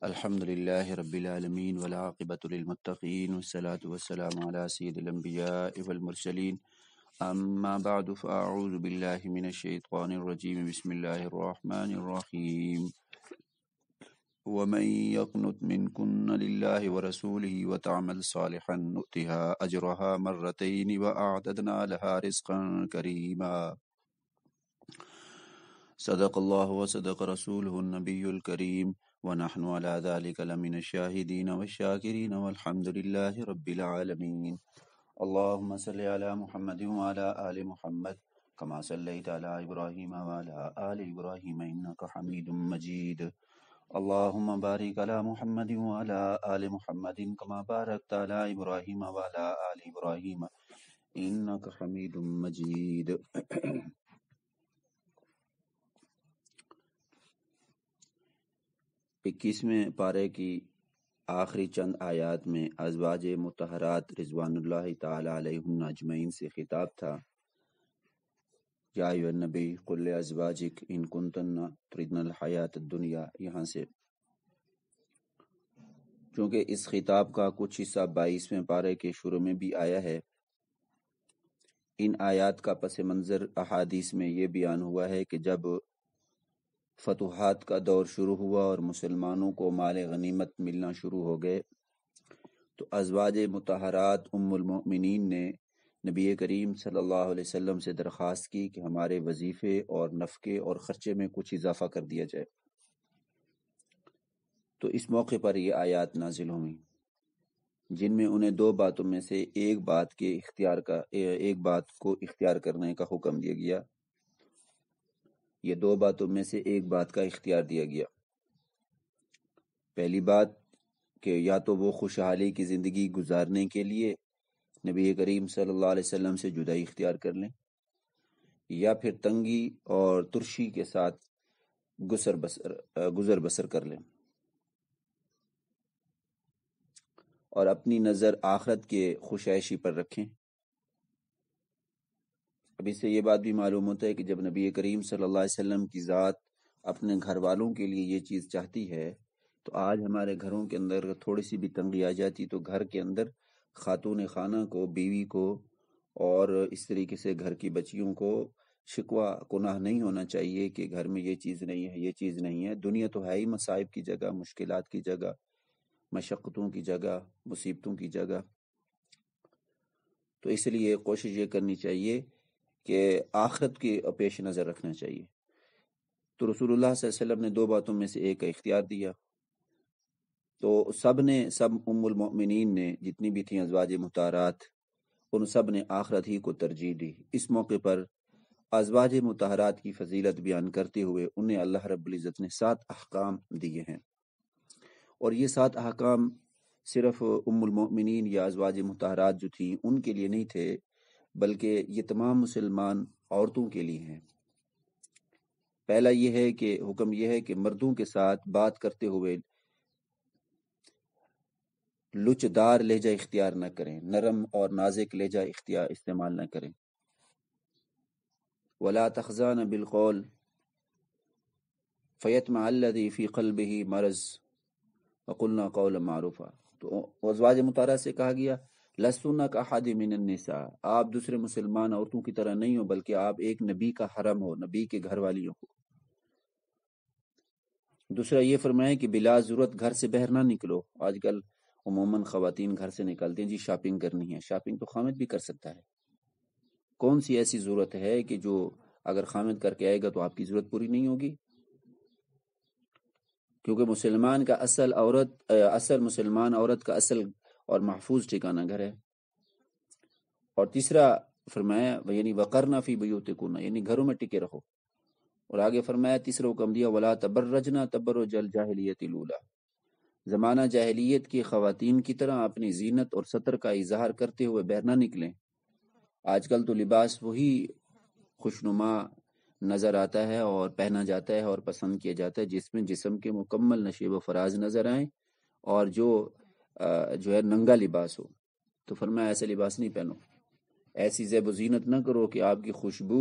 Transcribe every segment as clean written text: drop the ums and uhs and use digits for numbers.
الحمد لله رب العالمين والعاقبة للمتقين والصلاة والسلام على سيد الأنبياء والمرسلين أما بعد فأعوذ بالله من الشيطان الرجيم بسم الله الرحمن الرحيم ومن يقنت منكن لله ورسوله وتعمل صالحا نؤتها أجرها مرتين وأعتدنا لها رزقا كريما صدق الله وصدق رسوله النبي الكريم ونحن على ذلك لمن الشاهدين والشاكرين والحمد لله رب العالمين اللهم صل على محمد وعلى آل محمد كما صليت على إبراهيم وعلى آل إبراهيم إنك حميد مجيد اللهم بارك على محمد وعلى آل محمد كما باركت على إبراهيم وعلى آل إبراهيم إنك حميد مجيد 21ویں پارے کی آخری چند آیات میں ازواج مطہرات رضوان اللہ تعالی علیہن اجمعین سے خطاب تھا۔ یا ایھا النبی قل لازواجک ان کنتن تردن الحیات الدنیا، یہاں سے چونکہ اس خطاب کا کچھ حصہ 22ویں پارے کے شروع میں بھی آیا ہے، ان آیات کا پس منظر احادیث میں یہ بیان ہوا ہے کہ جب فتوحات کا دور شروع ہوا اور مسلمانوں کو مال غنیمت ملنا شروع ہو گئے تو ازواج مطہرات ام المؤمنین نے نبی کریم صلی اللہ علیہ وسلم سے درخواست کی کہ ہمارے وظیفے اور نفقے اور خرچے میں کچھ اضافہ کر دیا جائے۔ تو اس موقع پر یہ آیات نازل ہوئیں جن میں انہیں دو باتوں میں سے ایک بات کو اختیار کرنے کا حکم دیا گیا۔ یہ دو باتوں میں سے ایک بات کا اختیار دیا گیا۔ پہلی بات کہ یا تو وہ خوشحالی کی زندگی گزارنے کے لیے نبی کریم صلی اللہ علیہ وسلم سے جدائی اختیار کر لیں، یا پھر تنگی اور ترشی کے ساتھ گزر بسر کر لیں اور اپنی نظر آخرت کے خوش عیشی پر رکھیں۔ اب اس سے یہ بات بھی معلوم ہوتا ہے کہ جب نبی کریم صلی اللہ علیہ وسلم کی ذات اپنے گھر والوں کے لیے یہ چیز چاہتی ہے تو آج ہمارے گھروں کے اندر تھوڑی سی بھی تنگی آ جاتی تو گھر کے اندر خاتون خانہ کو، بیوی کو اور اس طریقے سے گھر کی بچیوں کو شکوہ گناہ نہیں ہونا چاہیے کہ گھر میں یہ چیز نہیں ہے، یہ چیز نہیں ہے۔ دنیا تو ہے ہی مصائب کی جگہ، مشکلات کی جگہ، مشقتوں کی جگہ، مصیبتوں کی جگہ، تو اس لیے کوشش یہ کرنی چاہیے کہ آخرت کی پیش نظر رکھنا چاہیے۔ تو رسول اللہ صلی اللہ علیہ وسلم نے دو باتوں میں سے ایک کا اختیار دیا، تو سب ام المؤمنین نے جتنی بھی تھیں ازواج مطہرات، ان سب نے آخرت ہی کو ترجیح دی۔ اس موقع پر ازواج مطہرات کی فضیلت بیان کرتے ہوئے انہیں اللہ رب العزت نے 7 احکام دیے ہیں، اور یہ 7 احکام صرف ام المؤمنین یا ازواج مطہرات جو تھیں ان کے لیے نہیں تھے، بلکہ یہ تمام مسلمان عورتوں کے لیے ہیں۔ پہلا یہ ہے کہ حکم یہ ہے کہ مردوں کے ساتھ بات کرتے ہوئے لچدار لہجہ اختیار نہ کریں، نرم اور نازک لہجہ استعمال نہ کریں۔ وَلَا تَخْضَعْنَ بِالْقَوْلِ فَيَطْمَعَ الَّذِي فِي قَلْبِهِ مَرَضٌ وَقُلْنَا قَوْلًا مَعْرُوفًا۔ تو ازواج مطہرات سے کہا گیا لَسْتُنَّ كَأَحَدٍ مِّنَ النِّسَاءِ، آپ دوسرے مسلمان عورتوں کی طرح نہیں ہو، بلکہ آپ ایک نبی کا حرم ہو، نبی کے گھر والیوں کو۔ دوسرا یہ فرمایا کہ بلا ضرورت گھر سے باہر نہ نکلو۔ آج کل عموماً خواتین گھر سے نکلتی ہیں، جی شاپنگ کرنی ہے۔ شاپنگ تو خامد بھی کر سکتا ہے، کون سی ایسی ضرورت ہے کہ جو اگر خامد کر کے آئے گا تو آپ کی ضرورت پوری نہیں ہوگی؟ کیونکہ مسلمان کا مسلمان عورت کا اصل اور محفوظ ٹھکانہ گھر ہے۔ اور تیسرا فرمایا یعنی وقرنا فی بیوتکن، یعنی گھروں میں ٹکے رہو۔ اور آگے فرمایا تیسرا حکم دیا ولا تبرجنا تبرج الجاہلیت الاولی، زمانہ جاہلیت کی خواتین کی طرح اپنی زینت اور ستر کا اظہار کرتے ہوئے باہر نہ نکلیں۔ آج کل تو لباس وہی خوشنما نظر آتا ہے اور پہنا جاتا ہے اور پسند کیا جاتا ہے جس میں جسم کے مکمل نشیب و فراز نظر آئیں اور جو ہے ننگا لباس ہو۔ تو فرمایا ایسا لباس نہیں پہنو، ایسی زیب و زینت نہ کرو کہ آپ کی خوشبو،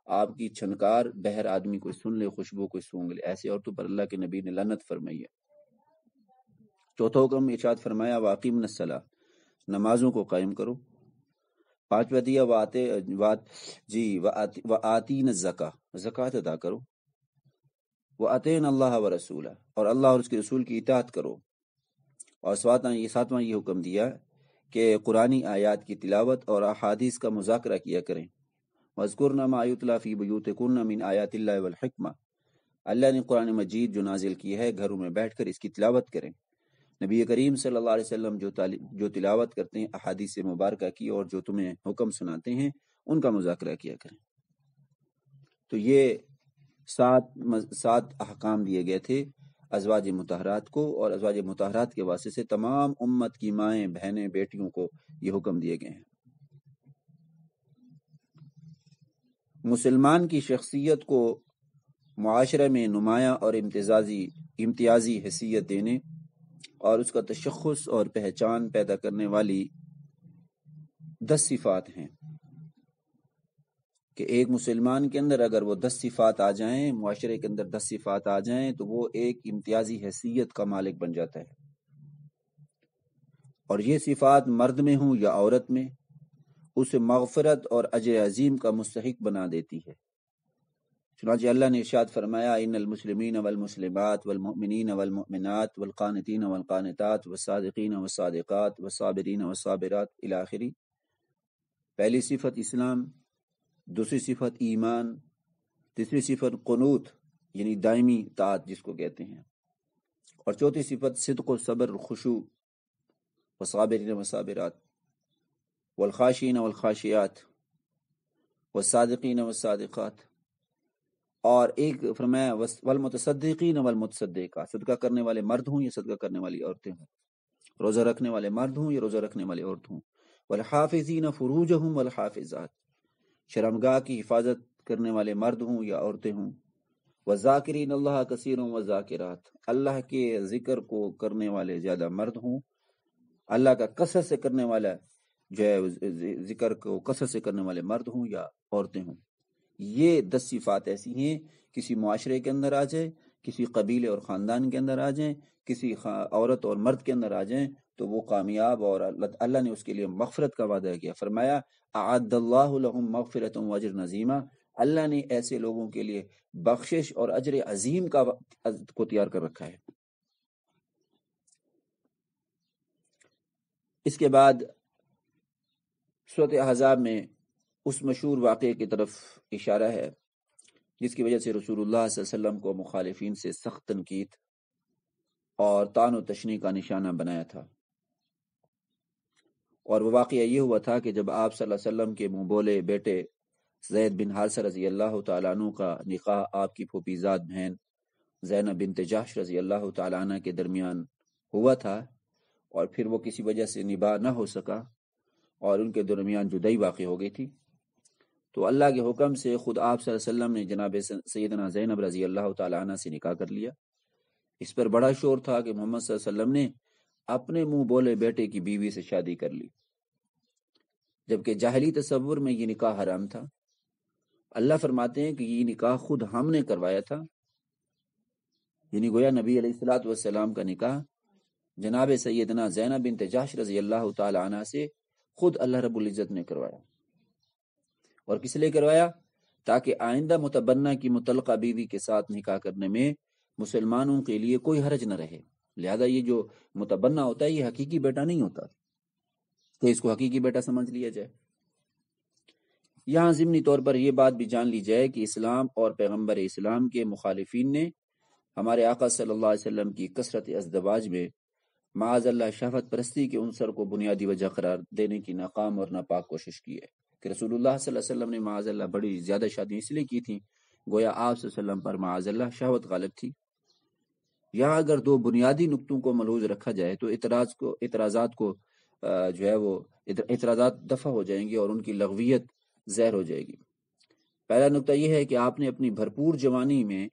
آپ کی چھنکار بہر آدمی کوئی سن لے، خوشبو کوئی سونگ لے۔ ایسے عورتوں پر اللہ کے نبی نے لعنت فرمائی ہے۔ چوتھا حکم ارشاد فرمایا واقیمنا الصلاۃ، نمازوں کو قائم کرو۔ پانچواں دیا وآتین الزکاۃ، زکوٰۃ ادا کرو۔ وَأَطِیعْنَ اللَّهَ وَرَسُولَهُ، اور اللہ اور اس کے رسول کی اطاعت کرو۔ اور ساتواں یہ حکم دیا کہ قرآنی آیات کی تلاوت اور احادیث کا مذاکرہ کیا کریں۔ وَاذْكُرْنَ مَا يُتْلَى فِي بُيُوتِكُنَّ مِنْ آیَاتِ اللَّهِ وَالْحِکْمَةِ، اللہ نے قرآن مجید جو نازل کی ہے گھروں میں بیٹھ کر اس کی تلاوت کریں۔ نبی کریم صلی اللہ علیہ وسلم جو تلاوت کرتے ہیں احادیث مبارکہ کی، اور جو تمہیں حکم سناتے ہیں ان کا مذاکرہ کیا کریں۔ تو یہ 7 احکام دیے گئے تھے ازواج مطہرات کو، اور ازواج مطہرات کے واسطے سے تمام امت کی مائیں، بہنیں، بیٹیوں کو یہ حکم دیے گئے ہیں۔ مسلمان کی شخصیت کو معاشرے میں نمایاں اور امتیازی حیثیت دینے اور اس کا تشخص اور پہچان پیدا کرنے والی 10 صفات ہیں کہ ایک مسلمان کے اندر اگر وہ 10 صفات آ جائیں، معاشرے کے اندر 10 صفات آ جائیں تو وہ ایک امتیازی حیثیت کا مالک بن جاتا ہے، اور یہ صفات مرد میں ہوں یا عورت میں اسے مغفرت اور اجر عظیم کا مستحق بنا دیتی ہے۔ چنانچہ اللہ نے ارشاد فرمایا ان المسلمین والمسلمات والمؤمنین والمؤمنات والقانتین والقانتات والصادقین والصادقات والصابرین والصابرات الی آخری۔ پہلی صفت اسلام، دوسری صفت ایمان، تیسری صفت قنوت یعنی دائمی طاعت جس کو کہتے ہیں، اور چوتھی صفت صدق و صبر خشوع، والصابرین والصابرات والخاشعین والخاشعات والصادقین والصادقات، اور ایک فرمایا والمتصدقین والمتصدقات، صدقہ کرنے والے مرد ہوں یا صدقہ کرنے والی عورتیں ہوں، روزہ رکھنے والے مرد ہوں یا روزہ رکھنے والے عورت ہوں، والحافظین فروجہم والحافظات، شرمگاہ کی حفاظت کرنے والے مرد ہوں یا عورتیں ہوں، والذاکرین اللہ کثیرا والذاکرات، اللہ کے ذکر کو کرنے والے زیادہ مرد ہوں، اللہ کا کثرت سے کرنے والا جو ہے ذکر کو کثرت سے کرنے والے مرد ہوں یا عورتیں ہوں۔ یہ 10 صفات ایسی ہیں کسی معاشرے کے اندر آ جائے، کسی قبیلے اور خاندان کے اندر آ جائیں، کسی عورت اور مرد کے اندر آ جائیں تو وہ کامیاب، اور اللہ نے اس کے لیے مغفرت کا وعدہ کیا، فرمایا اعد اللہ لہم مغفرۃ واجر عظیما، اللہ نے ایسے لوگوں کے لیے بخشش اور اجر عظیم کو تیار کر رکھا ہے۔ اس کے بعد سورۃ احزاب میں اس مشہور واقعے کی طرف اشارہ ہے جس کی وجہ سے رسول اللہ صلی اللہ علیہ وسلم کو مخالفین سے سخت تنقید اور طعن و تشنیع کا نشانہ بنایا تھا، اور وہ واقعہ یہ ہوا تھا کہ جب آپ صلی اللہ علیہ وسلم کے منہ بولے بیٹے زید بن حارثہ رضی اللہ تعالیٰ عنہ کا نکاح آپ کی پھوپھی زاد بہن زینب بنت جحش رضی اللہ تعالیٰ عنہ کے درمیان ہوا تھا، اور پھر وہ کسی وجہ سے نباہ نہ ہو سکا اور ان کے درمیان جدائی واقع ہو گئی تھی، تو اللہ کے حکم سے خود آپ صلی اللہ علیہ وسلم نے جناب سیدنا زینب رضی اللہ تعالیٰ عنہ سے نکاح کر لیا۔ اس پر بڑا شور تھا کہ محمد صلی اللہ علیہ وسلم نے اپنے منہ بولے بیٹے کی بیوی سے شادی کر لی، جبکہ جاہلی تصور میں یہ نکاح حرام تھا۔ اللہ فرماتے ہیں کہ یہ نکاح خود ہم نے کروایا تھا، یعنی گویا نبی علیہ الصلوۃ والسلام کا نکاح جناب سیدنا زینب بنت جحش رضی اللہ تعالی عنہ سے خود اللہ رب العزت نے کروایا، اور کس لیے کروایا؟ تاکہ آئندہ متبنہ کی متعلقہ بیوی کے ساتھ نکاح کرنے میں مسلمانوں کے لیے کوئی حرج نہ رہے۔ لہذا یہ جو متبنہ ہوتا ہے یہ حقیقی بیٹا نہیں ہوتا کہ اس کو حقیقی بیٹا سمجھ لیا جائے۔ یہاں ضمنی طور پر یہ بات بھی جان لی جائے کہ اسلام اور پیغمبر اسلام کے مخالفین نے ہمارے آقا صلی اللہ علیہ وسلم کی کثرت ازدواج میں معاذ اللہ شہوت پرستی کے عنصر کو بنیادی وجہ قرار دینے کی ناکام اور ناپاک کوشش کی ہے کہ رسول اللہ صلی اللہ علیہ وسلم نے معاذ اللہ بڑی زیادہ شادیاں اس لیے کی تھیں گویا آپ صلی اللہ علیہ وسلم پر معاذ اللہ شہوت غالب تھی۔ یہاں اگر 2 بنیادی نقطوں کو ملحوظ رکھا جائے تو اعتراضات دفع ہو جائیں گی اور ان کی لغویت ظاہر ہو جائے گی۔ پہلا نقطہ یہ ہے کہ آپ نے اپنی بھرپور جوانی میں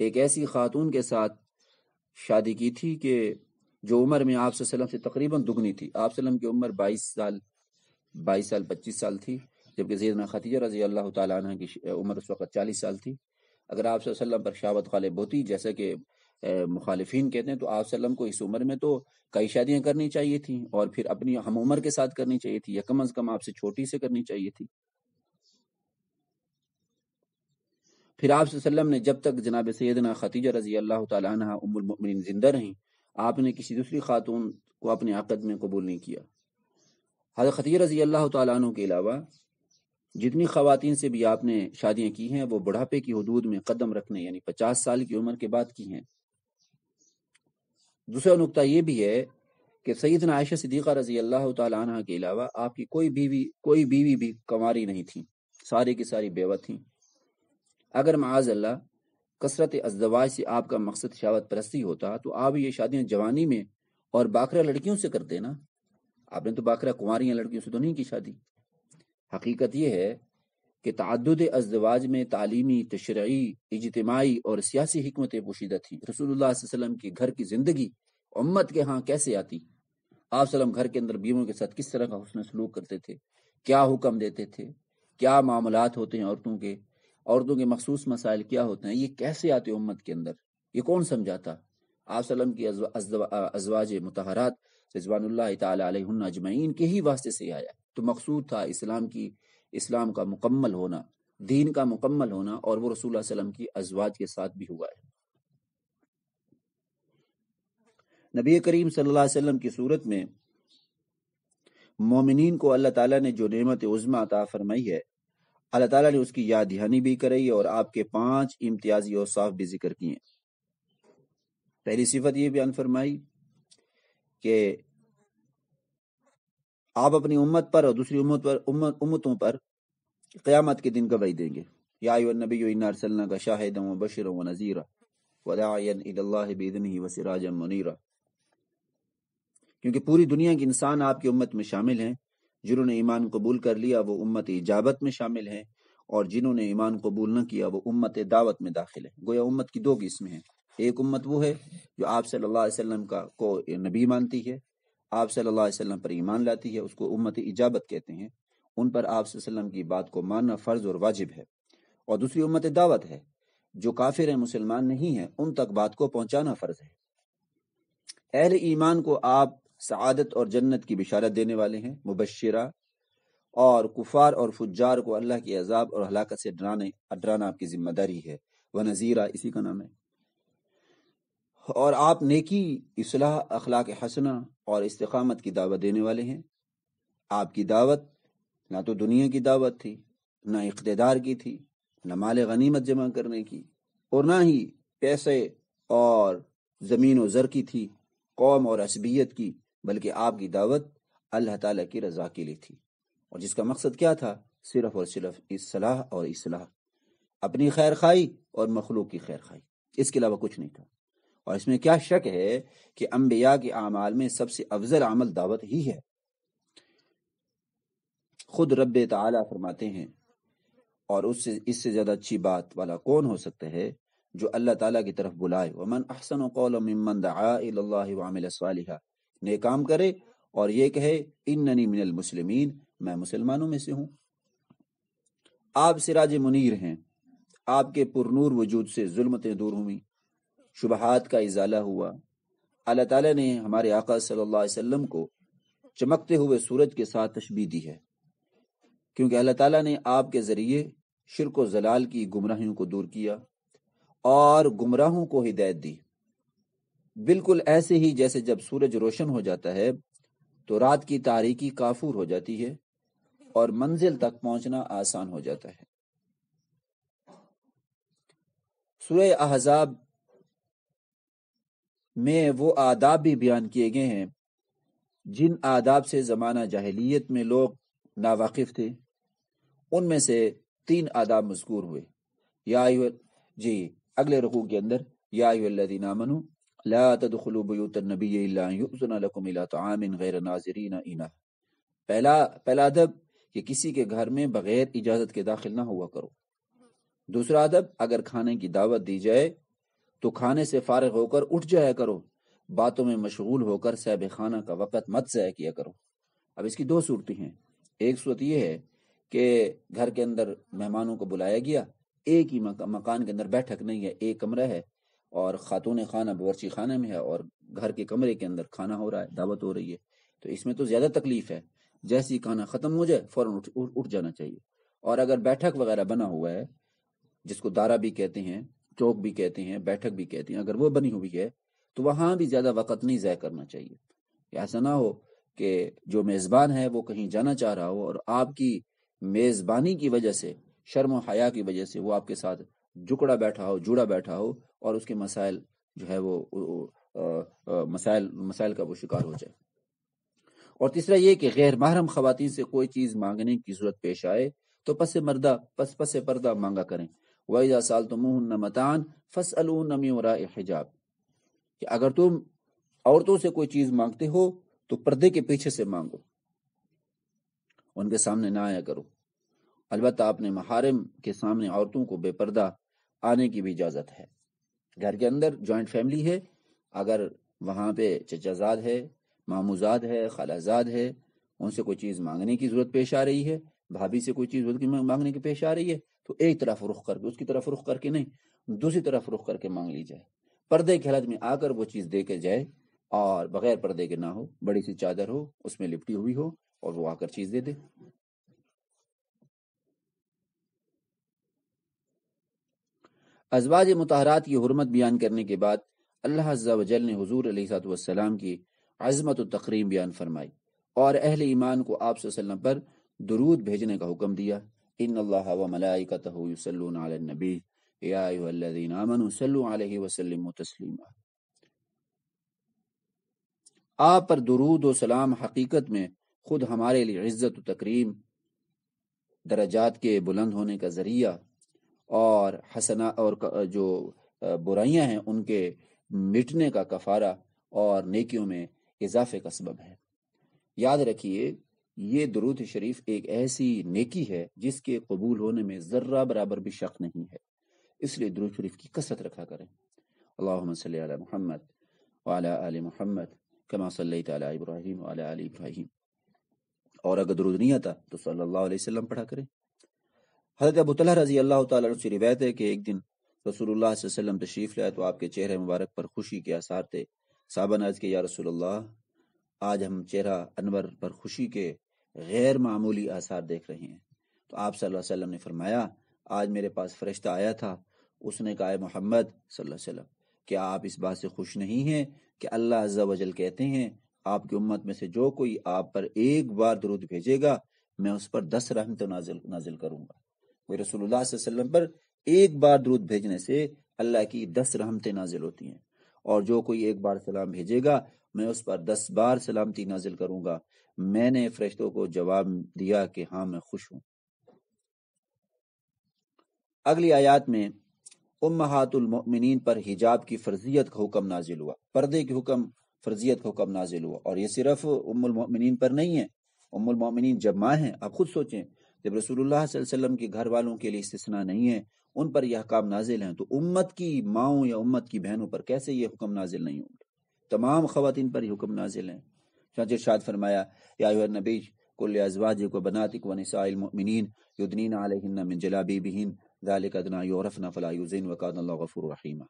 ایک ایسی خاتون کے ساتھ شادی کی تھی کہ جو عمر میں آپ صلی اللہ علیہ وسلم سے تقریباً دگنی تھی۔ آپ صلی اللہ علیہ وسلم کی عمر 22 سال 25 سال تھی، جبکہ سیدنا خدیجہ رضی اللہ تعالیٰ عنہ کی عمر اس وقت 40 سال تھی۔ اگر آپ صلی اللہ علیہ وسلم پر شہوت غالب ہوتی جیسا کہ مخالفین کہتے ہیں تو آپ وسلم کو اس عمر میں تو کئی شادیاں کرنی چاہیے تھیں، اور پھر اپنی ہم عمر کے ساتھ کرنی چاہیے تھی، یا کم از کم آپ سے چھوٹی سے کرنی چاہیے تھی۔ پھر آپ صلی اللہ علیہ وسلم نے جب تک جناب سیدنا خدیجہ رضی اللہ تعالیٰ عنہ ام المؤمنین زندہ رہیں، آپ نے کسی دوسری خاتون کو اپنے عقد میں قبول نہیں کیا۔ حضرت خدیجہ رضی اللہ تعالیٰ عنہ کے علاوہ جتنی خواتین سے بھی آپ نے شادیاں کی ہیں وہ بڑھاپے کی حدود میں قدم رکھنے یعنی 50 سال کی عمر کے بعد کی ہیں۔ دوسرا نقطہ یہ بھی ہے کہ سیدنا عائشہ صدیقہ رضی اللہ تعالیٰ عنہ کے علاوہ آپ کی کوئی بیوی بھی کنواری نہیں تھی، ساری کی ساری بیوہ تھیں۔ اگر معاذ اللہ کثرت ازدواج سے آپ کا مقصد شہوت پرستی ہوتا تو آپ یہ شادیاں جوانی میں اور باکرہ لڑکیوں سے کرتے نا، آپ نے تو باکرہ کنواریاں لڑکیوں سے تو نہیں کی شادی۔ حقیقت یہ ہے کہ تعدد ازدواج میں تعلیمی، تشریعی، اجتماعی اور سیاسی حکمتیں پوشیدہ تھیں۔ رسول اللہ صلی اللہ علیہ وسلم کی گھر کی زندگی امت کے ہاں کیسے آتی؟ آپ صلی اللہ علیہ وسلم گھر کے اندر بیویوں کے ساتھ کس طرح کا حسن سلوک کرتے تھے، کیا حکم دیتے تھے، کیا معاملات ہوتے ہیں عورتوں کے مخصوص مسائل کیا ہوتے ہیں، یہ کیسے آتے امت کے اندر، یہ کون سمجھاتا؟ آپ صلی اللہ علیہ وسلم کی ازواج مطہرات رضوان اللہ تعالی علیہن اجمعین کے ہی واسطے سے آیا، تو مقصود تھا اسلام کا مکمل ہونا، دین کا مکمل ہونا، اور وہ رسول اللہ صلی اللہ علیہ وسلم کی ازواج کے ساتھ بھی ہوا ہے۔ نبی کریم صلی اللہ علیہ وسلم کی صورت میں مومنین کو اللہ تعالیٰ نے جو نعمت عظمیٰ عطا فرمائی ہے، اللہ تعالیٰ نے اس کی یاد دہانی بھی کرائی اور آپ کے 5 امتیازی اوصاف بھی ذکر کیے۔ پہلی صفت یہ بیان فرمائی کہ آپ اپنی امت پر اور دوسری امتوں پر قیامت کے دن گواہی دیں گے۔ یا ایھا النبی انا ارسلناک شاہدا وبشرا ونذیرا وداعیا الی اللہ باذنہ وسراجا منیرا، کیونکہ پوری دنیا کے انسان آپ کی امت میں شامل ہیں۔ جنہوں نے ایمان قبول کر لیا وہ امت اجابت میں شامل ہیں، اور جنہوں نے ایمان قبول نہ کیا وہ امت دعوت میں داخل ہیں۔ گویا امت کی 2 قسمیں ہیں، ایک امت وہ ہے جو آپ صلی اللہ علیہ وسلم کو نبی مانتی ہے، آپ صلی اللہ علیہ وسلم پر ایمان لاتی ہے، اس کو امت اجابت کہتے ہیں، ان پر آپ صلی اللہ علیہ وسلم کی بات کو ماننا فرض اور واجب ہے۔ اور دوسری امت دعوت ہے، جو کافر ہیں، مسلمان نہیں ہیں، ان تک بات کو پہنچانا فرض ہے۔ اہل ایمان کو آپ سعادت اور جنت کی بشارت دینے والے ہیں، مبشرہ، اور کفار اور فجار کو اللہ کی عذاب اور ہلاکت سے ڈرانا آپ کی ذمہ داری ہے، ونذیرہ اسی کا نام ہے۔ اور آپ نیکی، اصلاح، اخلاق حسنہ اور استقامت کی دعوت دینے والے ہیں۔ آپ کی دعوت نہ تو دنیا کی دعوت تھی، نہ اقتدار کی تھی، نہ مال غنیمت جمع کرنے کی، اور نہ ہی پیسے اور زمین و زر کی تھی، قوم اور عصبیت کی، بلکہ آپ کی دعوت اللہ تعالیٰ کی رضا کے لیے تھی، اور جس کا مقصد کیا تھا؟ صرف اور صرف اصلاح اور اصلاح، اپنی خیر خواہی اور مخلوق کی خیر خواہی، اس کے علاوہ کچھ نہیں تھا۔ اور اس میں کیا شک ہے کہ انبیاء کے اعمال میں سب سے افضل عمل دعوت ہی ہے۔ خود رب تعالیٰ فرماتے ہیں، اور اس سے زیادہ اچھی بات والا کون ہو سکتا ہے جو اللہ تعالیٰ کی طرف بلائے، ومن احسن قولا ممن دعا الی اللہ وعمل صالحا، نیک کام کرے اور یہ کہے اننی من المسلمین، میں مسلمانوں میں سے ہوں۔ آپ سراج منیر ہیں، آپ کے پرنور وجود سے ظلمتیں دور ہوئیں، شبہات کا ازالہ ہوا۔ اللہ تعالیٰ نے ہمارے آقا صلی اللہ علیہ وسلم کو چمکتے ہوئے سورج کے ساتھ تشبیہ دی ہے، کیونکہ اللہ تعالیٰ نے آپ کے ذریعے شرک و ضلال کی گمراہیوں کو دور کیا اور گمراہوں کو ہدایت دی، بالکل ایسے ہی جیسے جب سورج روشن ہو جاتا ہے تو رات کی تاریکی کافور ہو جاتی ہے اور منزل تک پہنچنا آسان ہو جاتا ہے۔ سورہ احزاب میں وہ آداب بھی بیان کیے گئے ہیں جن آداب سے زمانہ جاہلیت میں لوگ ناواقف تھے۔ ان میں سے 3 آداب مذکور ہوئے۔ اگلے رکوع کے اندر یا ایھا الذین آمنوا لا تدخلوا بیوت النبی الا ان یؤذن لکم الی طعام غیر ناظرین انہ۔ پہلا ادب کہ کسی کے گھر میں بغیر اجازت کے داخل نہ ہوا کرو۔ دوسرا ادب، اگر کھانے کی دعوت دی جائے تو کھانے سے فارغ ہو کر اٹھ جایا کرو، باتوں میں مشغول ہو کر صاحب خانہ کا وقت مت ضائع کیا کرو۔ اب اس کی 2 صورتیں ہیں۔ ایک صورت یہ ہے کہ گھر کے اندر مہمانوں کو بلایا گیا، ایک ہی مکان کے اندر بیٹھک نہیں ہے، ایک کمرہ ہے، اور خاتون خانہ باورچی خانے میں ہے اور گھر کے کمرے کے اندر کھانا ہو رہا ہے، دعوت ہو رہی ہے، تو اس میں تو زیادہ تکلیف ہے۔ جیسے ہی کھانا ختم ہو جائے فوراً اٹھ جانا چاہیے۔ اور اگر بیٹھک وغیرہ بنا ہوا ہے، جس کو دارا بھی کہتے ہیں، چوک بھی کہتے ہیں، بیٹھک بھی کہتے ہیں، اگر وہ بنی ہوئی ہے تو وہاں بھی زیادہ وقت نہیں ضائع کرنا چاہیے۔ ایسا نہ ہو کہ جو میزبان ہے وہ کہیں جانا چاہ رہا ہو اور آپ کی میزبانی کی وجہ سے، شرم و حیا کی وجہ سے وہ آپ کے ساتھ جکڑا بیٹھا ہو، جوڑا بیٹھا ہو اور اس کے مسائل جو ہے وہ مسائل کا وہ شکار ہو جائے۔ اور تیسرا یہ کہ غیر محرم خواتین سے کوئی چیز مانگنے کی ضرورت پیش آئے تو پس پردہ مانگا کریں۔ وَإِذَا سَأَلْتُمُوهُنَّ مَتَاعًا فَاسْأَلُوهُنَّ مِنْ وَرَاءِ حِجَابٍ، کہ اگر تم عورتوں سے کوئی چیز مانگتے ہو تو پردے کے پیچھے سے مانگو، ان کے سامنے نہ آیا کرو۔ البتہ اپنے محارم کے سامنے عورتوں کو بے پردہ آنے کی بھی اجازت ہے۔ گھر کے اندر جوائنٹ فیملی ہے، اگر وہاں پہ چچا زاد ہے، مامو زاد ہے، خالہ زاد ہے، ان سے کوئی چیز مانگنے کی ضرورت پیش آ رہی ہے، بھابھی سے کوئی چیز مانگنے کی پیش آ رہی ہے، تو ایک طرف رخ کر کے، اس کی طرف رخ کر کے نہیں، دوسری طرف رخ کر کے مانگ لی جائے۔ پردے کی حالت میں آ کر وہ چیز دے کے جائے، اور بغیر پردے کے نہ ہو، بڑی سی چادر ہو اس میں لپٹی ہوئی ہو اور وہ آ کر چیز دے دے۔ ازواج مطہرات کی حرمت بیان کرنے کے بعد اللہ عز و جل نے حضور علیہ الصلوۃ والسلام کی عظمت و تقریم بیان فرمائی اور اہل ایمان کو آپ صلی اللہ علیہ وسلم پر درود بھیجنے کا حکم دیا۔ ان اللہ و ملائکتہ یصلون علی النبی یا ایھا الذین آمنوا صلوا علیہ وسلموا تسلیما۔ آپ پر درود و سلام حقیقت میں خود ہمارے لیے عزت و تکریم، درجات کے بلند ہونے کا ذریعہ اور حسنا اور جو برائیاں ہیں ان کے مٹنے کا کفارہ اور نیکیوں میں اضافے کا سبب ہے۔ یاد رکھیے، یہ درود شریف ایک ایسی نیکی ہے جس کے قبول ہونے میں ذرہ برابر بھی شک نہیں ہے، اس لیے درود شریف کی کثرت رکھا کریں۔ اللہم صلی علی محمد وعلی آل محمد کما صلیت علی ابراہیم وعلی آل ابراہیم، اور اگر درود نہیں آتا تو صلی اللہ علیہ وسلم پڑھا کریں۔ حضرت ابو طلحہ رضی اللہ تعالیٰ عنہ سے روایت ہے کہ ایک دن رسول اللہ صلی اللہ علیہ وسلم تشریف لائے تو آپ کے چہرے مبارک پر خوشی کے آثار تھے۔ صحابہ نے عرض کیا، یا رسول اللہ، آج ہم چہرہ انور پر خوشی کے غیر معمولی آثار دیکھ رہے ہیں۔ تو آپ صلی اللہ علیہ وسلم نے فرمایا، آج میرے پاس فرشتہ آیا تھا، اس نے کہا، اے محمد صلی اللہ علیہ وسلم، کیا آپ اس بات سے خوش نہیں ہیں کہ اللہ عز و جل کہتے ہیں، آپ کی امت میں سے جو کوئی آپ پر ایک بار درود بھیجے گا میں اس پر 10 رحمتیں نازل کروں گا۔ وہ رسول اللہ صلی اللہ علیہ وسلم پر ایک بار درود بھیجنے سے اللہ کی 10 رحمتیں نازل ہوتی ہیں، اور جو کوئی ایک بار سلام بھیجے گا میں اس پر 10 بار سلامتی نازل کروں گا۔ میں نے فرشتوں کو جواب دیا کہ ہاں میں خوش ہوں۔ اگلی آیات میں امہات المؤمنین پر حجاب کی فرضیت کا حکم نازل ہوا، پردے کی فرضیت کا حکم نازل ہوا، اور یہ صرف ام المؤمنین پر نہیں ہے۔ ام المؤمنین جب ماں ہیں، آپ خود سوچیں، جب رسول اللہ صلی اللہ علیہ وسلم کے گھر والوں کے لیے استثناء نہیں ہے، ان پر یہ احکام نازل ہیں، تو امت کی ماؤں یا امت کی بہنوں پر کیسے یہ حکم نازل نہیں ہوں گے؟ تمام خواتین پر یہ حکم نازل ہیں۔ چنانچہ ارشاد فرمایا، یا ایھا النبی قل لازواجک و بناتک و نساء المؤمنین یدنین علیہن من جلابیبہن ذلک ادنی ان یعرفن فلا یؤذین وکان اللہ غفورا رحیما۔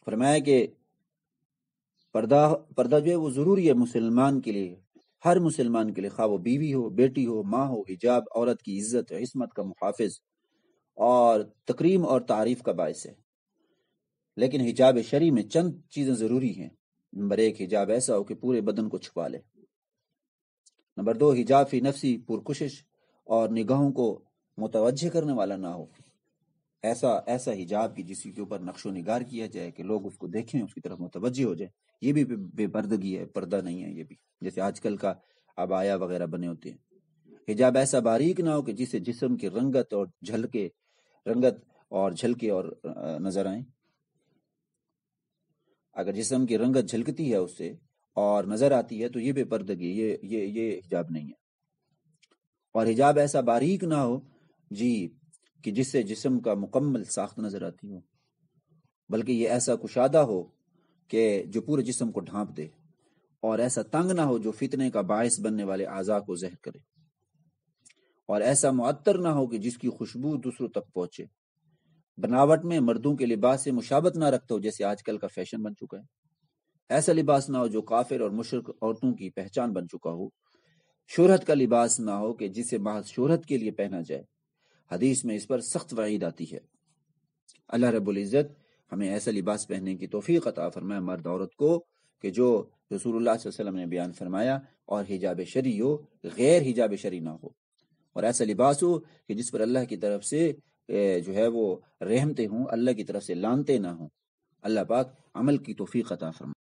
فرمایا کہ پردہ جو ہے وہ ضروری ہے مسلمان کے لیے، ہر مسلمان کے لیے، خواہ وہ بیوی ہو، بیٹی ہو، ماں ہو۔ حجاب عورت کی عزت، عصمت کا محافظ اور تکریم اور تعریف کا باعث ہے۔ لیکن حجاب شرعی میں چند چیزیں ضروری ہیں۔ نمبر 1، حجاب ایسا ہو کہ پورے بدن کو چھپا لے۔ نمبر 2، حجاب فی نفسی پرکشش اور نگاہوں کو متوجہ کرنے والا نہ ہو، ایسا حجاب کی جس کے اوپر نقش و نگار کیا جائے کہ لوگ اس کو دیکھیں، اس کی طرف متوجہ ہو جائیں۔ یہ بھی بے پردگی ہے، پردہ نہیں ہے۔ یہ بھی جیسے آج کل کا عبایا وغیرہ بنے ہوتے ہیں۔ حجاب ایسا باریک نہ ہو کہ جسے جسم کی رنگت اور جھلکے اور نظر آئیں۔ اگر جسم کی رنگت جھلکتی ہے اس سے اور نظر آتی ہے تو یہ بے پردگی، یہ حجاب نہیں ہے۔ اور حجاب ایسا باریک نہ ہو کہ جس سے جسم کا مکمل ساخت نظر آتی ہو، بلکہ یہ ایسا کشادہ ہو کہ جو پورے جسم کو ڈھانپ دے، اور ایسا تنگ نہ ہو جو فتنے کا باعث بننے والے اعضاء کو زہر کرے۔ اور ایسا معطر نہ ہو کہ جس کی خوشبو دوسروں تک پہنچے۔ بناوٹ میں مردوں کے لباس سے مشابت نہ رکھتا ہو جیسے آج کل کا فیشن بن چکا ہے۔ ایسا لباس نہ ہو جو کافر اور مشرک عورتوں کی پہچان بن چکا ہو۔ شہرت کا لباس نہ ہو کہ جسے محض شہرت کے لیے پہنا جائے۔ حدیث میں اس پر سخت وعید آتی ہے۔ اللہ رب العزت ہمیں ایسا لباس پہننے کی توفیق عطا فرمائے مرد عورت کو کہ جو رسول اللہ صلی اللہ علیہ وسلم نے بیان فرمایا، اور حجاب شرعی ہو، غیر حجاب شرعی نہ ہو، اور ایسا لباس ہو کہ جس پر اللہ کی طرف سے جو ہے وہ رحمتیں ہوں، اللہ کی طرف سے لعنتیں نہ ہوں۔ اللہ پاک عمل کی توفیق عطا فرمائے۔